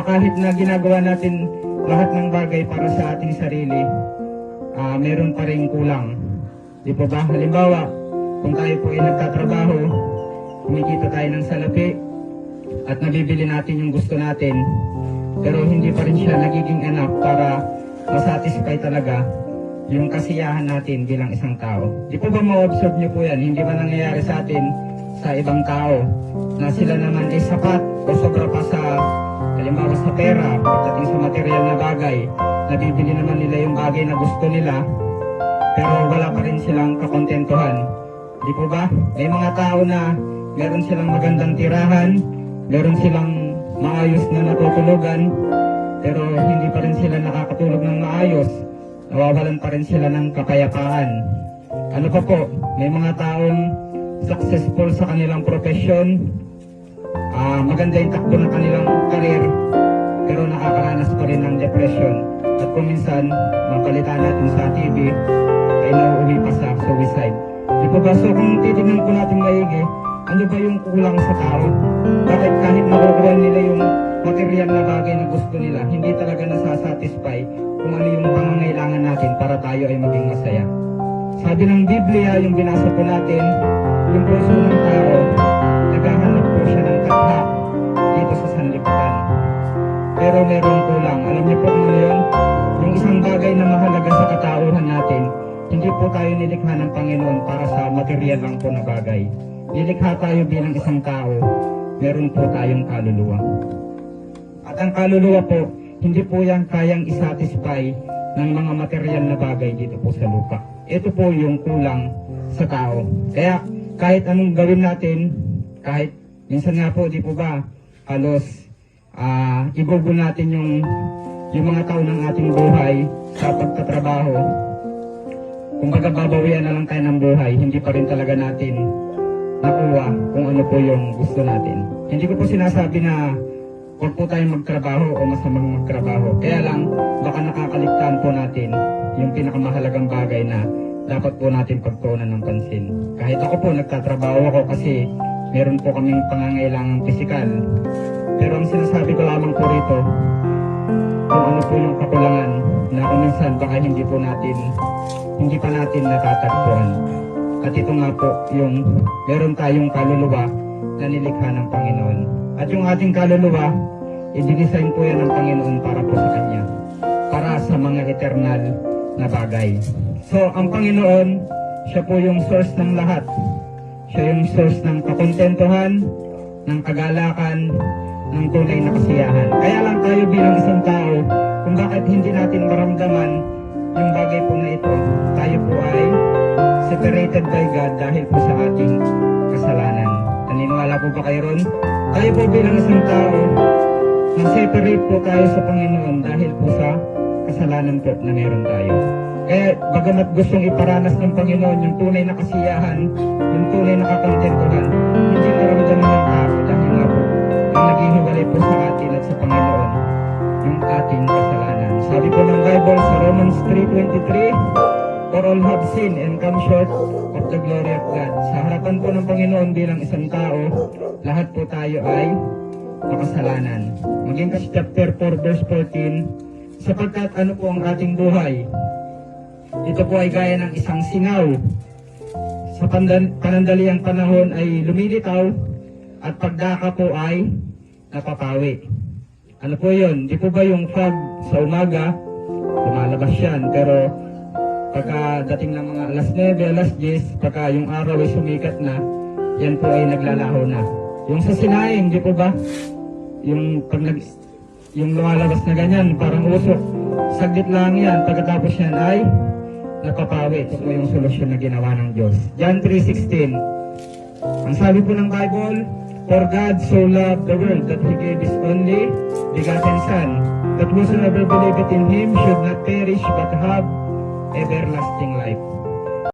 kahit na ginagawa natin lahat ng bagay para sa ating sarili, meron pa rin kulang. Di po ba? Halimbawa, kung tayo po ay nagtatrabaho, kumikita tayo ng salapi, at nabibili natin yung gusto natin, pero hindi pa rin siya nagiging enough para masatisfy talaga yung kasiyahan natin bilang isang tao. Di po ba ma-observe nyo po yan? Hindi ba nangyayari sa atin sa ibang tao na sila naman ay sapat o sobra pa sa, halimbawa sa pera, pagdating sa material na bagay, nabibili naman nila yung bagay na gusto nila, pero wala pa rin silang kakontentuhan. Di po ba? May mga tao na meron silang magandang tirahan, meron silang maayos na natutulugan, pero hindi pa rin sila nakakatulog ng maayos. Nawawalan pa rin sila ng kapayapaan. Ano pa po? May mga taong successful sa kanilang profesyon, maganda yung takbo ng kanilang karir, pero nakakaranas pa rin ng depression. At kung minsan, mapalitan natin sa TV, ay nauuwi pa sa suicide. Di po ba? So kung titignan po natin maigi, ano ba yung kulang sa tao? Bakit kahit makukuha nila yung material na bagay na gusto nila, hindi talaga nasasatisfy kung ano yung pangangailangan natin para tayo ay maging masaya? Sabi ng Biblia, yung binasa po natin, yung puso ng tao, naghahanap po siya ng katha dito sa sanlibutan. Pero merong kulang. Alam niyo po kung ano yun? Yung isang bagay na mahalaga sa katauhan natin, hindi po tayo nilikha ng Panginoon para sa material lang po na bagay. Nilikha tayo bilang isang tao, meron po tayong kaluluwa. At ang kaluluwa po, hindi po yan kayang isatisfy ng mga material na bagay dito po sa lupa. Ito po yung kulang sa tao. Kaya kahit anong gawin natin, kahit minsan nga po, di po ba, halos igugol natin yung mga taon ng ating buhay sa pagtatrabaho. Kumbaga babawian na lang tayo ng buhay, hindi pa rin talaga natin nakuha kung ano po yung gusto natin. Hindi ko po sinasabi na huwag po tayong magtrabaho o masamang magtrabaho. Kaya lang, baka nakakaligtaan po natin yung pinakamahalagang bagay na dapat po natin pagtuunan ng pansin. Kahit ako po, nagtatrabaho ako kasi meron po kaming pangangailangang pisikal. Pero ang sinasabi ko lamang po rito, kung ano po yung kakulangan na kung minsan baka hindi pa natin natatagpuan. At ito nga po yung meron tayong kaluluwa na nilikha ng Panginoon. At yung ating kaluluwa, i-design po yan ng Panginoon para po sa Kanya. Para sa mga eternal na bagay. So, ang Panginoon, siya po yung source ng lahat. Siya yung source ng kakontentuhan, ng kagalakan, ng tunay na kasiyahan. Kaya lang tayo bilang isang tao, kung bakit hindi natin maramdaman yung bagay po na ito, tayo po ay separated by God dahil po sa ating kasalanan. Naniniwala po ba kayo ron? Tayo po bilang isang tao, na-separate po tayo sa Panginoon dahil po sa kasalanan po na meron tayo. Kaya bagamat gustong iparanas ng Panginoon yung tunay na kasiyahan, yung tunay na kakontentuhan, hindi naramdaman ng tao dahil nga po ang naghihiwalay po sa atin at sa Panginoon yung ating kasalanan. Sabi po ng Bible sa Romans 3:23, "For all have sinned and come short of the glory of God." Sa harapan po ng Panginoon bilang isang tao, lahat po tayo ay makasalanan. Maging kasi chapter 4 verse 14, "Sapagkat ano po ang ating buhay? Ito po ay gaya ng isang singaw. Sa panandaliang panahon ay lumilitaw at pagdaka po ay napapawi." Ano po yun? Di po ba yung fog sa umaga, lumalabas yan, pero pagkadating ng mga alas 9, alas 10, pagka yung araw ay sumikat na, yan po ay naglalaho na. Yung sa sinaing, di po ba? Yung lumalabas na ganyan, parang usok. Saglit lang yan, pagkatapos yan ay napapawi. Ito po yung solusyon na ginawa ng Diyos. John 3:16. Ang sabi po ng Bible, "For God so loved the world that He gave His only begotten Son, that whosoever believeth in Him should not perish but have everlasting life."